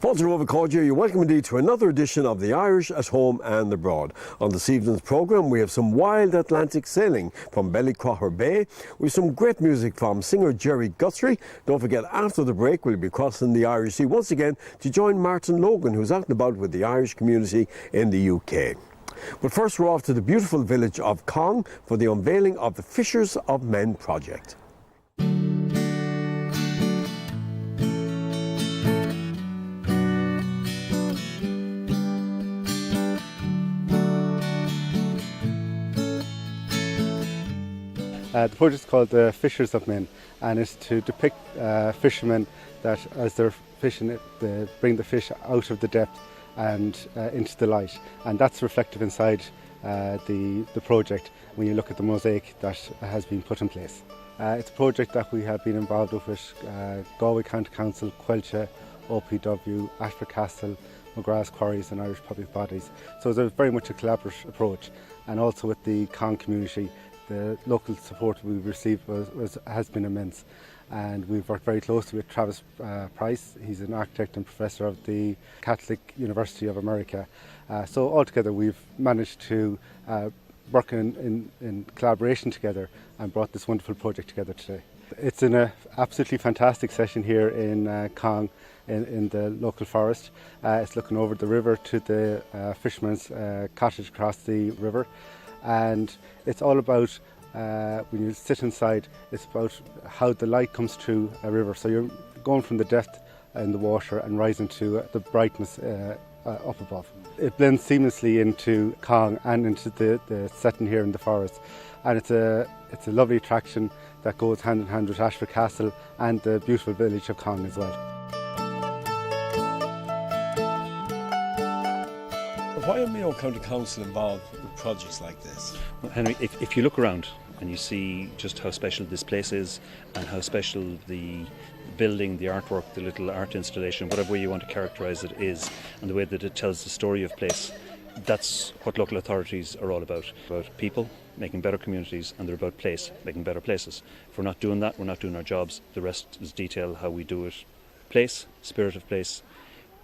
Walter Overcord here. You're welcome indeed to another edition of The Irish at Home and Abroad. On this evening's programme, we have some wild Atlantic sailing from Ballycrogher Bay. We have some great music from singer Jerry Guthrie. Don't forget, after the break, we'll be crossing the Irish Sea once again to join Martin Logan, who's out and about with the Irish community in the UK. But first, we're off to the beautiful village of Cong for the unveiling of the Fishers of Men project. The project is called the Fishers of Men, and it's to depict fishermen that as they're fishing, they bring the fish out of the depth and into the light, and that's reflective inside the project when you look at the mosaic that has been put in place. It's a project that we have been involved with Galway County Council, Quelcha, OPW, Ashford Castle, McGrath's Quarries and Irish public bodies. So it's very much a collaborative approach, and also with the Cong community. The local support we've received has been immense, and we've worked very closely with Travis Price. He's an architect and professor of the Catholic University of America. So altogether we've managed to work in collaboration together and brought this wonderful project together today. It's an absolutely fantastic session here in Cong in the local forest. It's looking over the river to the fisherman's cottage across the river. And it's all about, when you sit inside, it's about how the light comes through a river. So you're going from the depth in the water and rising to the brightness up above. It blends seamlessly into Cong and into the setting here in the forest. And it's a lovely attraction that goes hand in hand with Ashford Castle and the beautiful village of Cong as well. Why are Mayo County Council involved with projects like this? Well, Henry, if you look around and you see just how special this place is and how special the building, the artwork, the little art installation, whatever way you want to characterise it is, and the way that it tells the story of place, that's what local authorities are all about people making better communities, and they're about place, making better places. If we're not doing that, we're not doing our jobs. The rest is detail, how we do it. Place, spirit of place,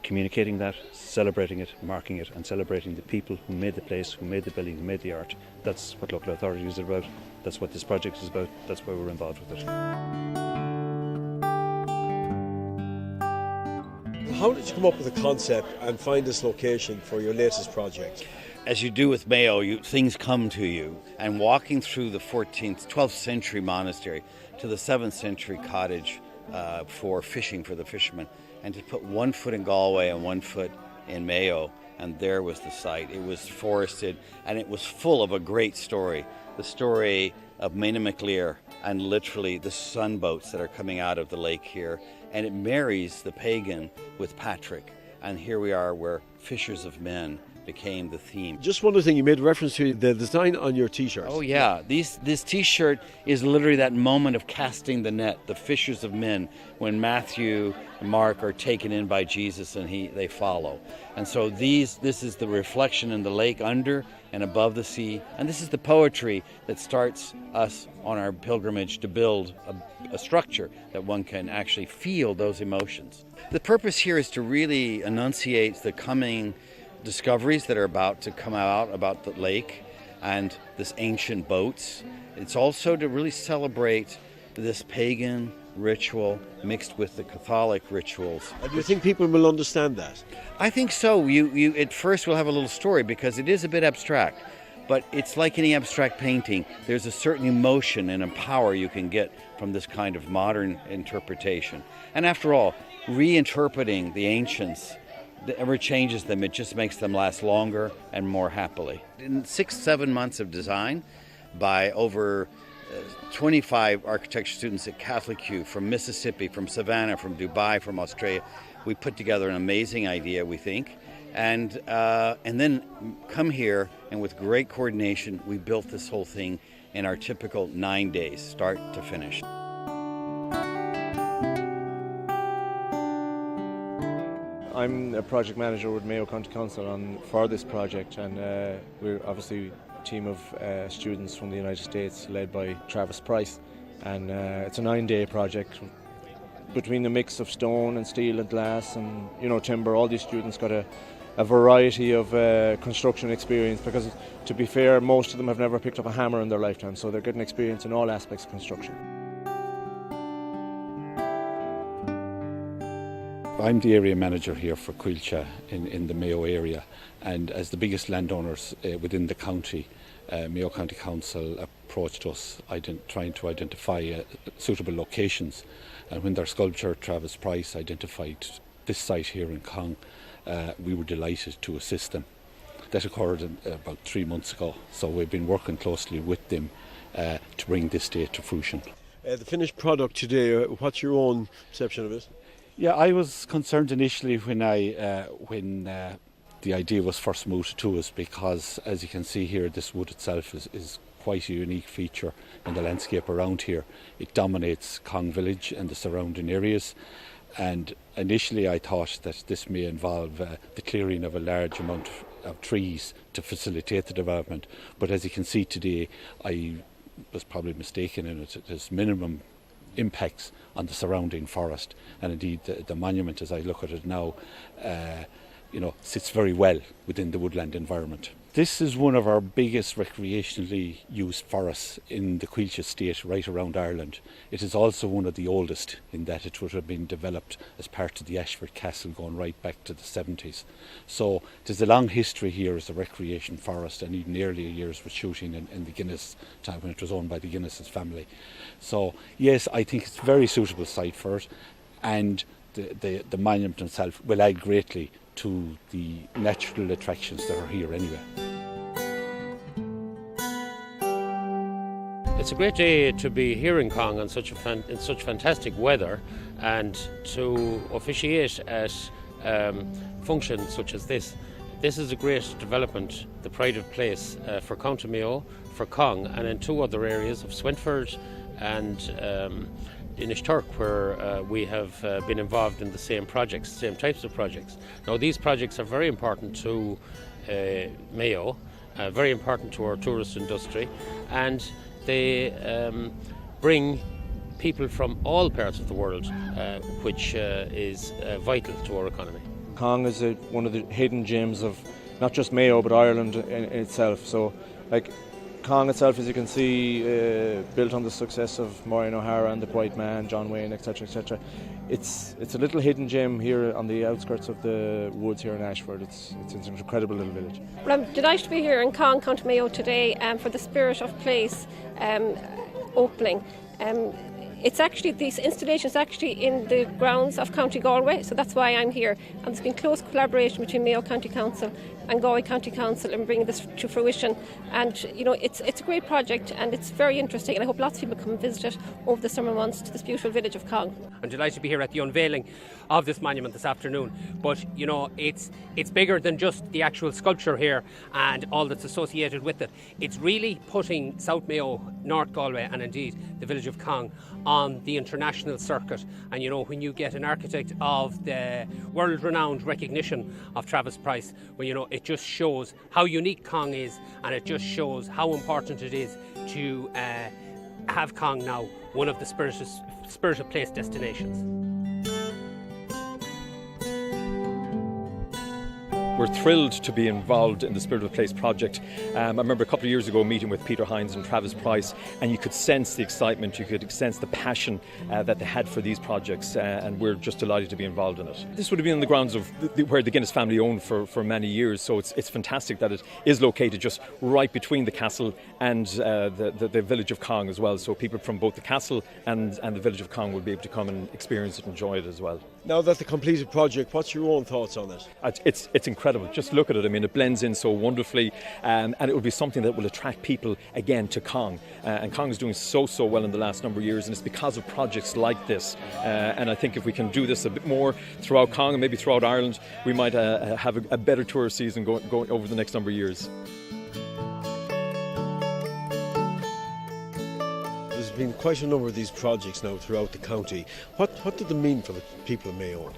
communicating that, celebrating it, marking it, and celebrating the people who made the place, who made the building, who made the art. That's what local authorities are about. That's what this project is about. That's why we're involved with it. How did you come up with the concept and find this location for your latest project? As you do with Mayo, things come to you. And walking through the 12th century monastery to the 7th century cottage for fishing for the fishermen, and to put 1 foot in Galway and 1 foot in Mayo, and there was the site. It was forested, and it was full of a great story. The story of Maina MacLear, and literally the sunboats that are coming out of the lake here. And it marries the pagan with Patrick. And here we are where Fishers of Men became the theme. Just one other thing, you made reference to the design on your t-shirt. Oh yeah, this t-shirt is literally that moment of casting the net, the Fishers of Men, when Matthew and Mark are taken in by Jesus and they follow. And so this is the reflection in the lake under and above the sea, and this is the poetry that starts us on our pilgrimage to build a structure that one can actually feel those emotions. The purpose here is to really enunciate the coming discoveries that are about to come out about the lake and this ancient boats. It's also to really celebrate this pagan ritual mixed with the Catholic rituals. And do you think people will understand that? I think so. You at first will have a little story because it is a bit abstract, but it's like any abstract painting. There's a certain emotion and a power you can get from this kind of modern interpretation. And after all, reinterpreting the ancients ever changes them, it just makes them last longer and more happily. In 6-7 months of design by over 25 architecture students at Catholic U from Mississippi, from Savannah, from Dubai, from Australia, we put together an amazing idea, we think, and then come here, and with great coordination, we built this whole thing in our typical 9 days, start to finish. I'm a project manager with Mayo County Council for this project, and we're obviously a team of students from the United States led by Travis Price, and it's a 9-day project between the mix of stone and steel and glass and timber, all these students got a variety of construction experience, because to be fair, most of them have never picked up a hammer in their lifetime, so they're getting experience in all aspects of construction. I'm the area manager here for Coillte in the Mayo area, and as the biggest landowners within the county, Mayo County Council approached us trying to identify suitable locations, and when their sculptor Travis Price identified this site here in Cong, we were delighted to assist them. That occurred about 3 months ago, so we've been working closely with them to bring this day to fruition. The finished product today, what's your own perception of it? Yeah, I was concerned initially when the idea was first mooted to us, because as you can see here, this wood itself is quite a unique feature in the landscape around here. It dominates Cong Village and the surrounding areas, and initially I thought that this may involve the clearing of a large amount of trees to facilitate the development, but as you can see today, I was probably mistaken in it. There's minimum impacts on the surrounding forest, and indeed the monument, as I look at it now, sits very well within the woodland environment. This is one of our biggest recreationally used forests in the Coillte estate right around Ireland. It is also one of the oldest, in that it would have been developed as part of the Ashford Castle going right back to the 70s. So there's a long history here as a recreation forest, and even earlier years with shooting in the Guinness time when it was owned by the Guinness's family. So yes, I think it's a very suitable site for it, and the monument itself will add greatly to the natural attractions that are here anyway. It's a great day to be here in Cong in such fantastic weather, and to officiate at functions such as this. This is a great development, the pride of place for County Mayo, for Cong, and in 2 other areas of Swinford and Inishturk, where we have been involved in the same projects, same types of projects. Now, these projects are very important to Mayo, very important to our tourist industry, and they bring people from all parts of the world, which is vital to our economy. Cong is one of the hidden gems of not just Mayo but Ireland in itself. So, Cong itself, as you can see, built on the success of Maureen O'Hara and the Quiet Man, John Wayne, etc., etc. It's a little hidden gem here on the outskirts of the woods here in Ashford. It's an incredible little village. Well, I'm delighted to be here in Cong, County Mayo today for the Spirit of Place opening. It's actually, these installations actually in the grounds of County Galway, so that's why I'm here. And there's been close collaboration between Mayo County Council and Galway County Council in bringing this to fruition. And it's a great project, and it's very interesting, and I hope lots of people come and visit it over the summer months to this beautiful village of Cong. I'm delighted to be here at the unveiling of this monument this afternoon, but it's bigger than just the actual sculpture here and all that's associated with it. It's really putting South Mayo, North Galway, and indeed the village of Cong on the international circuit. And when you get an architect of the world-renowned recognition of Travis Price, well, it just shows how unique Cong is, and it just shows how important it is to have Cong now one of the Spirit of Place destinations. We're thrilled to be involved in the Spirit of Place project. I remember a couple of years ago meeting with Peter Hines and Travis Price, and you could sense the excitement, you could sense the passion that they had for these projects, and we're just delighted to be involved in it. This would have been on the grounds of where the Guinness family owned for many years, so it's fantastic that it is located just right between the castle and the village of Cong as well, so people from both the castle and the village of Cong will be able to come and experience it and enjoy it as well. Now that the completed project, what's your own thoughts on it? It's incredible. Just look at it. I mean, it blends in so wonderfully, and it will be something that will attract people again to Cong. And Cong is doing so well in the last number of years, and it's because of projects like this. And I think if we can do this a bit more throughout Cong and maybe throughout Ireland, we might have a better tourist season going over the next number of years. There's been quite a number of these projects now throughout the county. What do they mean for the people of Mayo?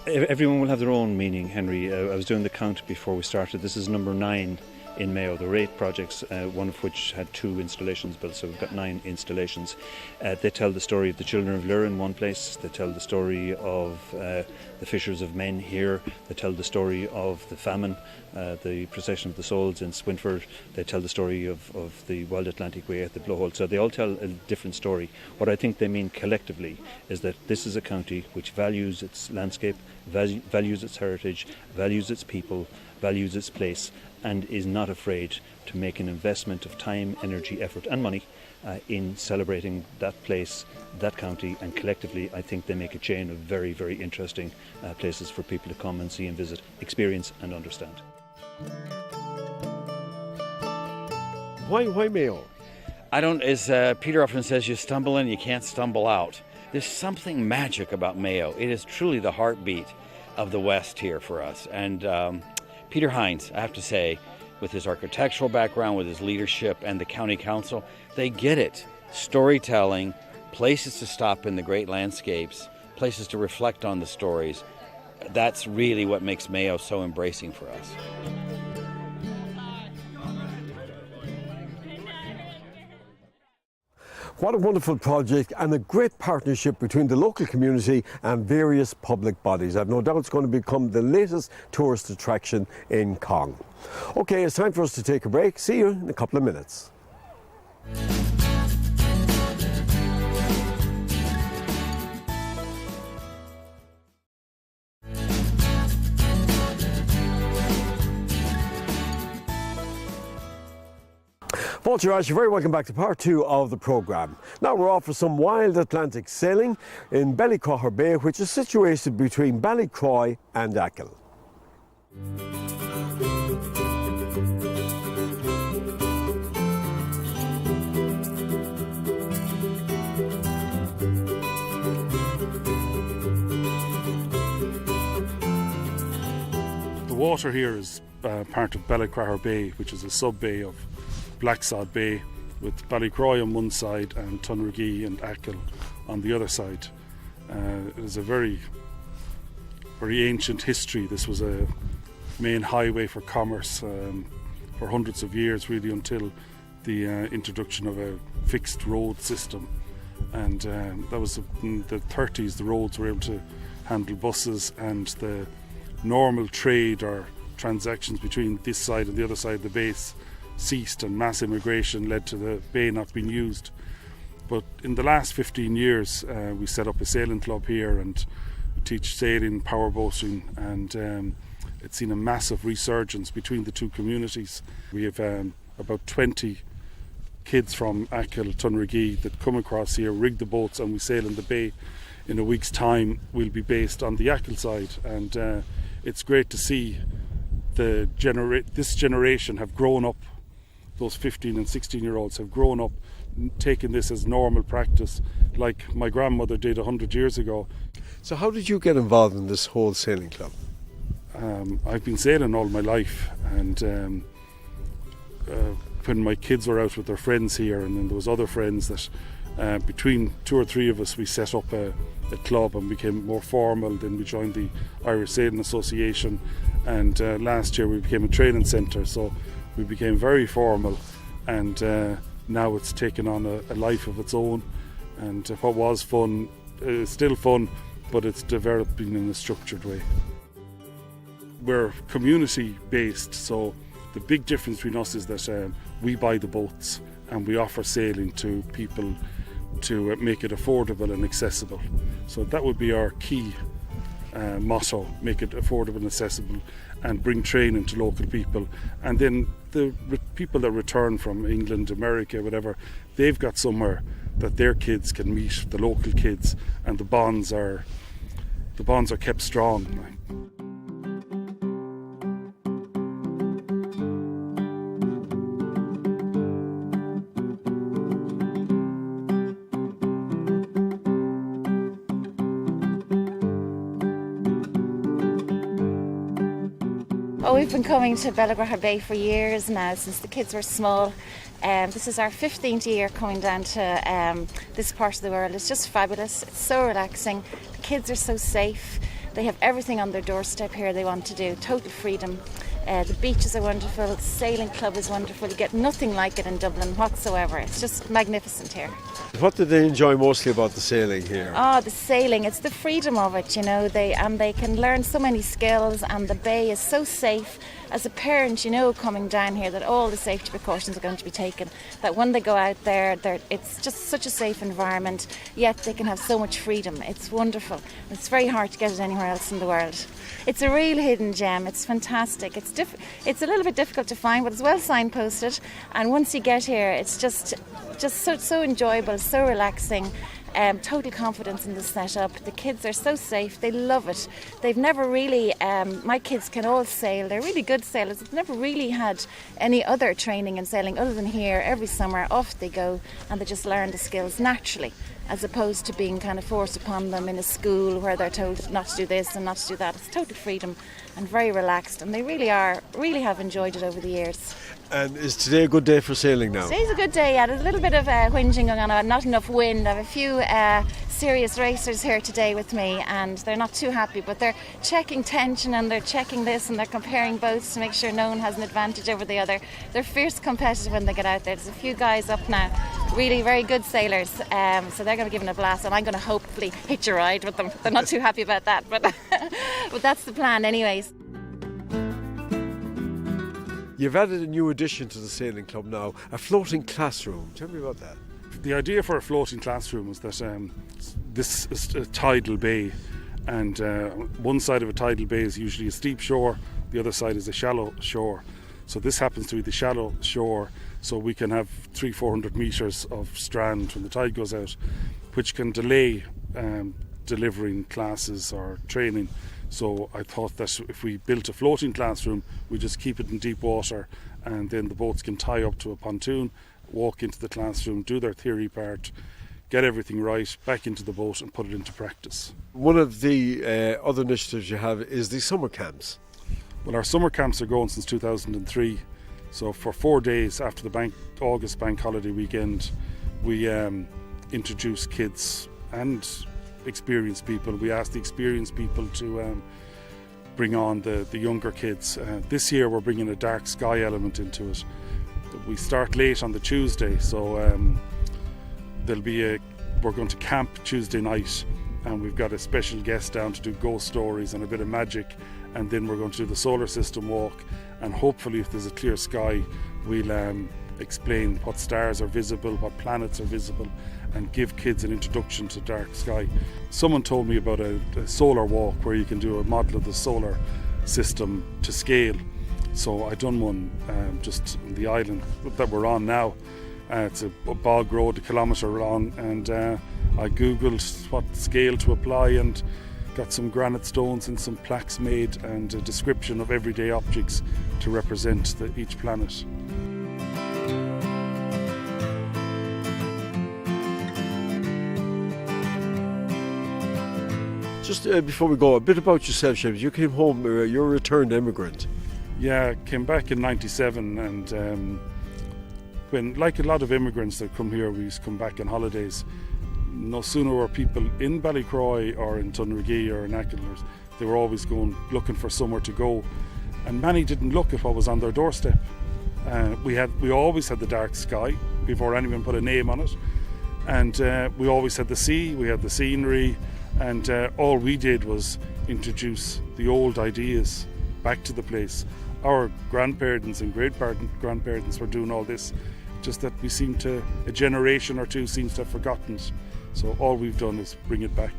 Everyone will have their own meaning, Henry. I was doing the count before we started. This is number 9 in Mayo. There were 8 projects, one of which had 2 installations built, so we've got 9 installations. They tell the story of the children of Lir in one place, they tell the story of the Fishers of Men here, they tell the story of the famine, the Procession of the Souls in Swinford, they tell the story of the Wild Atlantic Way at the Blowhole. So they all tell a different story. What I think they mean collectively is that this is a county which values its landscape, values its heritage, values its people, values its place, and is not afraid to make an investment of time, energy, effort and money in celebrating that place, that county, and collectively I think they make a chain of very, very interesting places for people to come and see and visit, experience and understand. Why Mayo? As Peter often says, you stumble in, you can't stumble out. There's something magic about Mayo. It is truly the heartbeat of the West here for us. And Peter Hines, I have to say, with his architectural background, with his leadership and the county council, they get it. Storytelling, places to stop in the great landscapes, places to reflect on the stories. That's really what makes Mayo so embracing for us. What a wonderful project and a great partnership between the local community and various public bodies. I've no doubt it's going to become the latest tourist attraction in Cong. Okay, it's time for us to take a break. See you in a couple of minutes. Paul Girard, you're very welcome back to part 2 of the programme. Now we're off for some wild Atlantic sailing in Ballycroher Bay, which is situated between Ballycroy and Achill. The water here is part of Ballycroher Bay, which is a sub-bay of Blacksod Bay, with Ballycroy on one side and Tunragee and Achill on the other side. It is a very, very ancient history. This was a main highway for commerce for hundreds of years, really, until the introduction of a fixed road system. And that was in the 30s. The roads were able to handle buses, and the normal trade or transactions between this side and the other side of the base ceased, and mass immigration led to the bay not being used. But in the last 15 years we set up a sailing club here and teach sailing, powerboating, and it's seen a massive resurgence between the two communities. We have about 20 kids from Achill, Tunragee that come across here, rig the boats, and we sail in the bay. In a week's time we'll be based on the Achill side, and it's great to see this generation have grown up. Those 15 and 16-year-olds have grown up taking this as normal practice, like my grandmother did 100 years ago. So how did you get involved in this whole sailing club? I've been sailing all my life, and when my kids were out with their friends here, and then there was other friends that between 2 or 3 of us we set up a club and became more formal. Then we joined the Irish Sailing Association, and last year we became a training centre, so we became very formal, and now it's taken on a life of its own. And what was fun is still fun, but it's developing in a structured way. We're community based, so the big difference between us is that we buy the boats and we offer sailing to people to make it affordable and accessible. So that would be our key motto: make it affordable and accessible, and bring training to local people. And then the people that return from England, America, whatever, they've got somewhere that their kids can meet the local kids, and the bonds are kept strong. Oh, we've been coming to Ballycroher Bay for years now, since the kids were small. This is our 15th year coming down to this part of the world. It's just fabulous. It's so relaxing. The kids are so safe. They have everything on their doorstep here they want to do. Total freedom. The beaches are wonderful, the sailing club is wonderful. You get nothing like it in Dublin whatsoever. It's just magnificent here. What did they enjoy mostly about the sailing here? Oh, the sailing, it's the freedom of it, you know, they can learn so many skills, and the bay is so safe. As a parent, you know, coming down here, that all the safety precautions are going to be taken, that when they go out there, it's just such a safe environment, yet they can have so much freedom. It's wonderful. It's very hard to get it anywhere else in the world. It's a real hidden gem. It's fantastic. It's a little bit difficult to find, but it's well signposted, and once you get here, it's just so enjoyable, so relaxing. Total confidence in the setup. The kids are so safe. They love it. They've never really, my kids can all sail. They're really good sailors. They've never really had any other training in sailing other than here. Every summer off they go, and they just learn the skills naturally, as opposed to being kind of forced upon them in a school where they're told not to do this and not to do that. It's total freedom and very relaxed, and they really have enjoyed it over the years. And is today a good day for sailing now? Today's a good day, yeah. There's a little bit of whinging going on, not enough wind. I have a few serious racers here today with me, and they're not too happy, but they're checking tension and they're checking this and they're comparing boats to make sure no one has an advantage over the other. They're fierce competitive when they get out there. There's a few guys up now, really very good sailors, so they're going to be giving a blast, and I'm going to hopefully hitch a ride with them. They're not too happy about that, but that's the plan anyways. You've added a new addition to the sailing club now, a floating classroom. Tell me about that. The idea for a floating classroom is that this is a tidal bay, and one side of a tidal bay is usually a steep shore, the other side is a shallow shore. So this happens to be the shallow shore, so we can have 300-400 metres of strand when the tide goes out, which can delay delivering classes or training. So I thought that if we built a floating classroom, we just keep it in deep water, and then the boats can tie up to a pontoon, walk into the classroom, do their theory part, get everything right, back into the boat and put it into practice. One of the other initiatives you have is the summer camps. Well, our summer camps are going since 2003. So for 4 days after the August bank holiday weekend, we introduce kids and experienced people. We ask the experienced people to bring on the younger kids. This year we're bringing a dark sky element into it. We start late on the Tuesday, so we're going to camp Tuesday night, and we've got a special guest down to do ghost stories and a bit of magic, and then we're going to do the solar system walk, and hopefully if there's a clear sky we'll explain what stars are visible, what planets are visible, and give kids an introduction to dark sky. Someone told me about a solar walk where you can do a model of the solar system to scale. So I done one just on the island that we're on now. It's a bog road, a kilometre long, and I googled what scale to apply and got some granite stones and some plaques made and a description of everyday objects to represent each planet. Just before we go, a bit about yourself, James. You came home, you're a returned immigrant. Yeah, I came back in '97, and when, like a lot of immigrants that come here, we used to come back on holidays. No sooner were people in Ballycroy or in Tunrigee or in Ackle, they were always going looking for somewhere to go, and many didn't look at what was on their doorstep. We always had the dark sky before anyone put a name on it, and we always had the sea, we had the scenery, and all we did was introduce the old ideas back to the place. Our grandparents and great-grandparents were doing all this, just that a generation or two seems to have forgotten it. So all we've done is bring it back.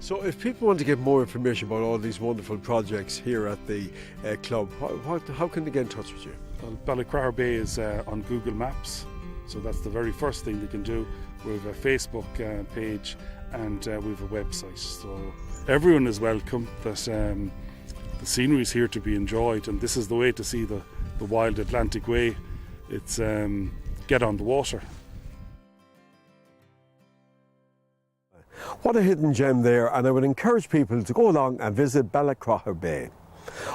So if people want to get more information about all these wonderful projects here at the club, how can they get in touch with you? Well, Ballycrour Bay is on Google Maps, so that's the very first thing they can do. We have a Facebook page, and we have a website. So everyone is welcome. That the scenery is here to be enjoyed, and this is the way to see the wild Atlantic Way. It's get on the water. What a hidden gem there, and I would encourage people to go along and visit Ballycrour Bay.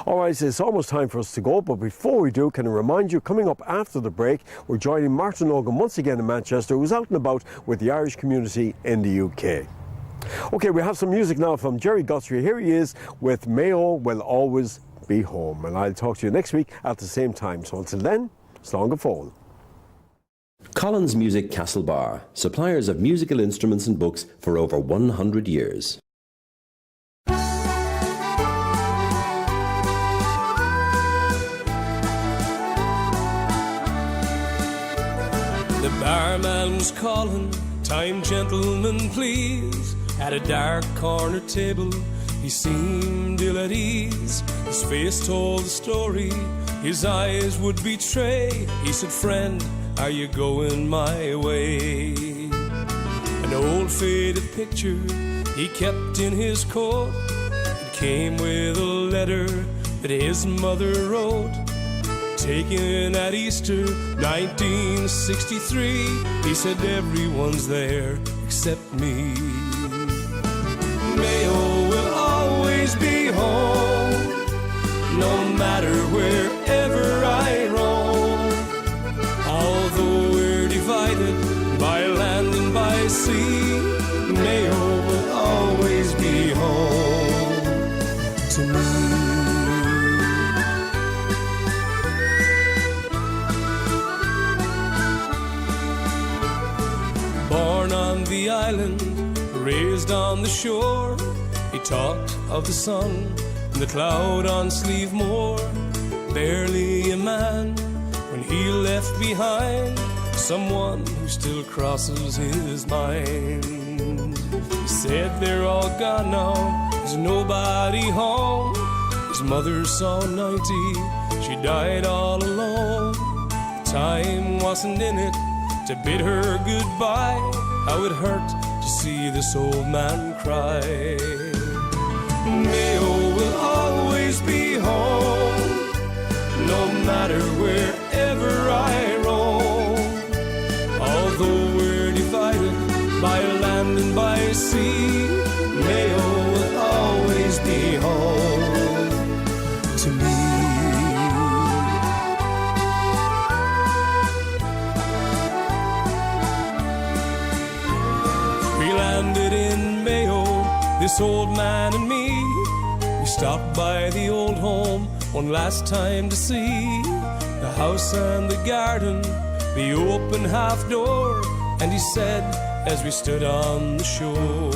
All right, it's almost time for us to go, but before we do, can I remind you, coming up after the break, we're joining Martin Logan once again in Manchester, who's out and about with the Irish community in the UK. Okay, we have some music now from Jerry Guthrie. Here he is with Mayo Will Always be home. And I'll talk to you next week at the same time. So until then, slán phone. Collins Music Castlebar, suppliers of musical instruments and books for over 100 years. The barman was calling, "Time, gentlemen, please." At a dark corner table, he seemed ill at ease. His face told the story, his eyes would betray. He said, "Friend, are you going my way?" An old faded picture he kept in his coat. It came with a letter that his mother wrote. Taken at Easter 1963, he said, "Everyone's there except me." Mayo will always be home, no matter wherever I roam. Although we're divided by land and by sea, Mayo will always be home to me. Born on the island, raised on the shore, he talked of the sun and the cloud on Slievemore. Barely a man when he left behind someone who still crosses his mind. He said they're all gone now, there's nobody home. His mother saw 90, she died all alone. Time wasn't in it to bid her goodbye. How it hurt to see this old man cry. Mayo will always be home, no matter wherever I roam. Although we're divided by land and by sea, Mayo will always be home to me. We landed in Mayo, this old man and me. We stopped by the old home one last time to see the house and the garden, the open half door. And he said as we stood on the shore,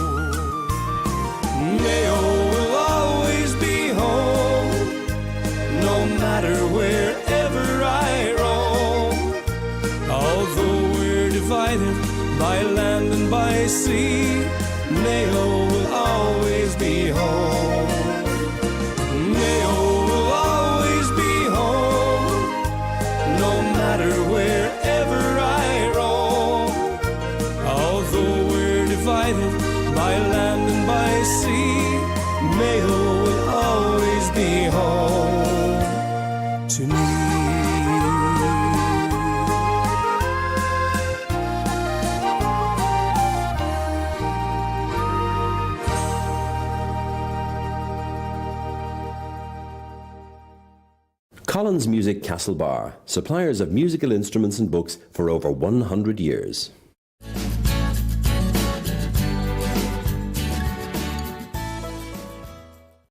Mayo will always be home, no matter wherever I roam. Although we're divided by land and by sea, Mayo will always be home. Mayo will always be home, no matter wherever I roam. Although we're divided by land and by sea, Mayo will always be home to me. Collins Music Castlebar, suppliers of musical instruments and books for over 100 years.